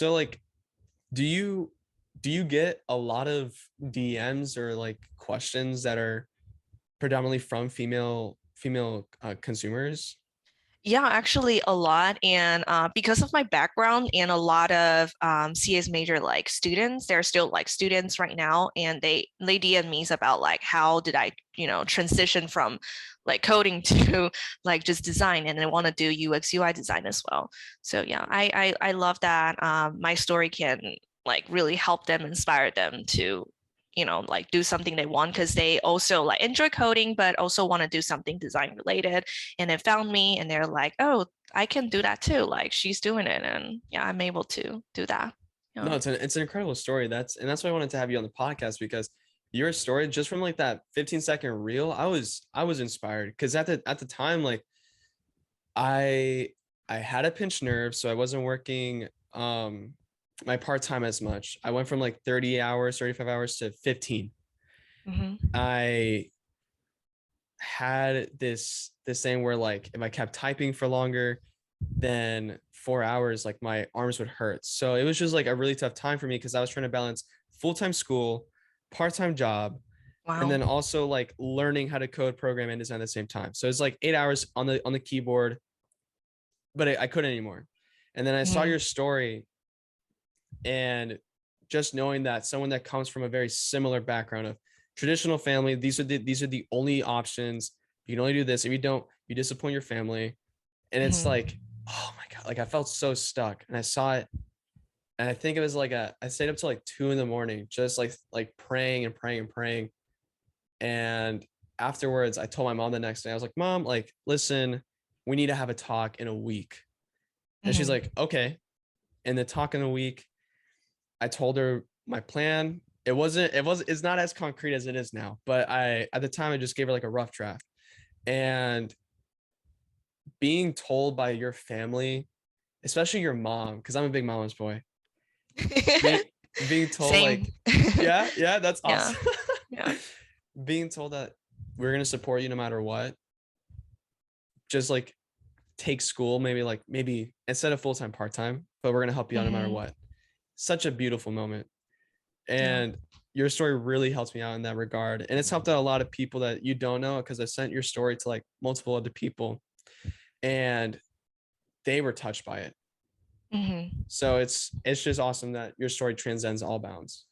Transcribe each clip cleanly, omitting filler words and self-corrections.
So like, do you get a lot of DMs or like questions that are predominantly from female consumers? Yeah, actually a lot. And because of my background and a lot of CS major like students, they're still like students right now, and they DM me about like how did I, transition from like coding to like just design, and I want to do UX UI design as well. So yeah, I love that my story can like really help them, inspire them to like do something they want, because they also like enjoy coding but also want to do something design related, and they found me and they're like, oh, I can do that too, like she's doing it, and yeah, I'm able to do that. No, Yeah. it's an incredible story. That's why I wanted to have you on the podcast because your story just from like that 15-second reel, I was inspired because at the time like I I had a pinched nerve, so I wasn't working my part-time as much. I went from like 30 hours, 35 hours to 15. Hmm. I had this thing where like if I kept typing for longer than 4 hours, like my arms would hurt. So it was just like a really tough time for me because I was trying to balance full-time school, part-time job, and Wow. then also like learning how to code, program, and design at the same time. So it's like 8 hours on the keyboard, but I couldn't anymore. And then I saw Hmm. your story, and just knowing that someone that comes from a very similar background of traditional family, these are the only options. You can only do this. If you don't, you disappoint your family. And it's like, Hmm. oh my God, like I felt so stuck. And I saw it, and I think it was like I stayed up till like 2 in the morning, just like praying and praying and praying. And afterwards, I told my mom the next day, I was like, Mom, like, listen, we need to have a talk in a week. And she's Hmm. like, okay. And the talk in a week, I told her my plan. It's not as concrete as it is now, but at the time I just gave her like a rough draft. And being told by your family, especially your mom, because I'm a big mama's boy, being being told Same. like, yeah, yeah, that's Yeah. awesome. Yeah. Being told that we're gonna support you no matter what, just like take school, maybe instead of full-time, part-time, but we're gonna help you out no matter Hmm. what. Such a beautiful moment. Yeah. And your story really helps me out in that regard. And it's helped out a lot of people that you don't know because I sent your story to like multiple other people and they were touched by it. Hmm. So it's just awesome that your story transcends all bounds.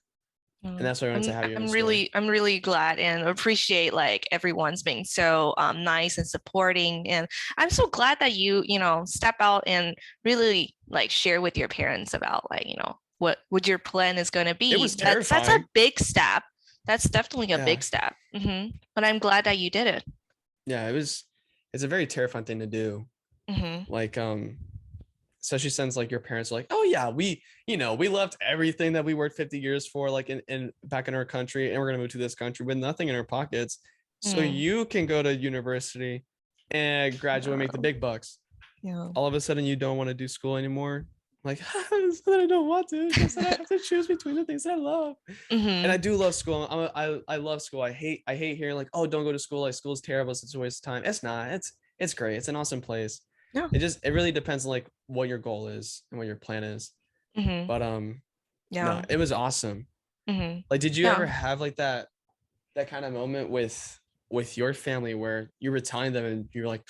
And Mm. that's why I wanted to I'm have you in the I'm story. really I'm really glad and appreciate like everyone's being so nice and supporting, and I'm so glad that you step out and really like share with your parents about like what your plan is going to It be. was That's a terrifying. big step. That's definitely a Yeah. big step. But I'm glad that you did it. Yeah, it's a very terrifying thing to do. Hmm. Like especially since like your parents are like, oh yeah, we left everything that we worked 50 years for, like in back in our country, and we're gonna move to this country with nothing in our pockets. So Mm. you can go to university and graduate and make the Yeah. big bucks. Yeah. All of a sudden you don't want to do school anymore. Like, it's not that I don't want to, it's just that I have to choose between the things I love. And I Hmm. do love school. I love school. I hate hearing like, oh, don't go to school. Like school's terrible. It's a waste of time. It's not. It's great. It's an awesome place. Yeah. It really depends on like what your goal is and what your plan is. Hmm. But no, Yeah. it was awesome. Hmm. Like, did you ever Yeah. have like that kind of moment with your family where you were telling them and you're like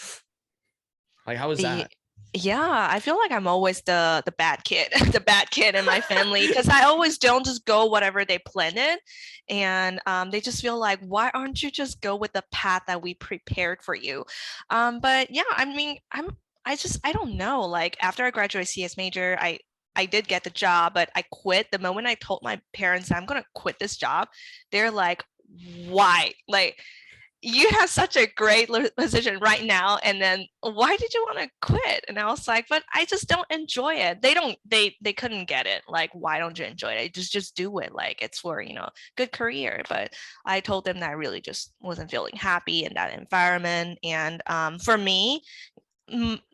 how was Ye- that? Yeah, I feel like I'm always the bad kid, the bad kid in my family, because I always don't just go whatever they planned, and they just feel like, why aren't you just go with the path that we prepared for you? But yeah, I mean, I don't know. Like after I graduated CS major, I did get the job, but I quit the moment I told my parents I'm gonna quit this job. They're like, why? Like you have such a great position right now, and then why did you want to quit? And I was like, but I just don't enjoy it. They couldn't get it, like, why don't you enjoy it? Just do it, like it's for good career. But I told them that I really just wasn't feeling happy in that environment, and for me,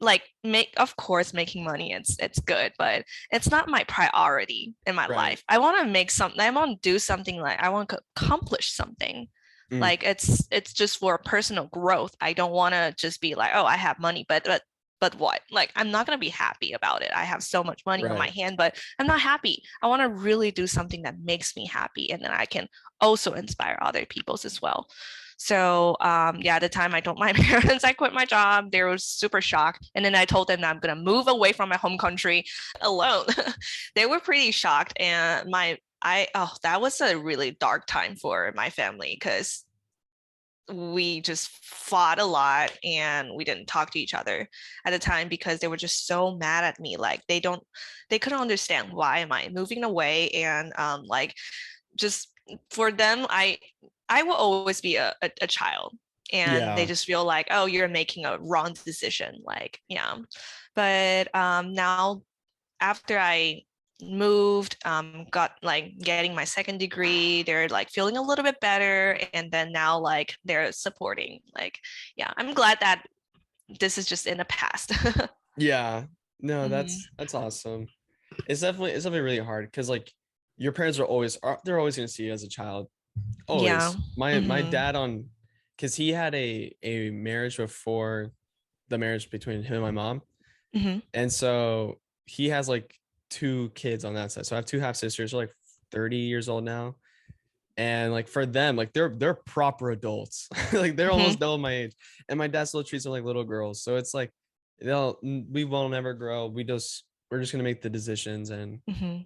like make of course making money, it's good, but it's not my priority in my Right. life. I want to make something, I want to do something, like I want to accomplish something, Mm, like it's just for personal growth. I don't want to just be like, oh, I have money, but but what? Like, I'm not going to be happy about it. I have so much money on my Right. hand, but I'm not happy. I want to really do something that makes me happy. And then I can also inspire other people's as well. So yeah, at the time I told my parents I quit my job. They were super shocked. And then I told them that I'm gonna move away from my home country alone. They were pretty shocked. And that was a really dark time for my family because we just fought a lot and we didn't talk to each other at the time because they were just so mad at me. Like they couldn't understand why am I moving away and like just for them, I will always be a child. And they Yeah. just feel like, oh, you're making a wrong decision. Like, yeah. But now after I moved, got like getting my second degree, they're like feeling a little bit better. And then now like they're supporting. Like, yeah, I'm glad that this is just in the past. Yeah. No, Mhm. that's awesome. It's definitely really hard because like your parents they're always gonna see you as a child. Yeah. Always. My Hmm. dad on because he had a marriage before the marriage between him and my mom. Hmm. And so he has like two kids on that side. So I have two half sisters, they're like 30 years old now. And like for them, like they're proper adults. Like they're Hmm. almost double my age. And my dad still treats them like little girls. So it's like we won't never grow. We're just gonna make the decisions and Hmm.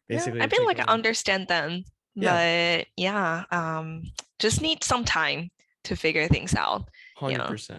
Yeah, I basically feel take like I over. understand them, Yeah, but yeah, just need some time to figure things out. Yeah. 100%.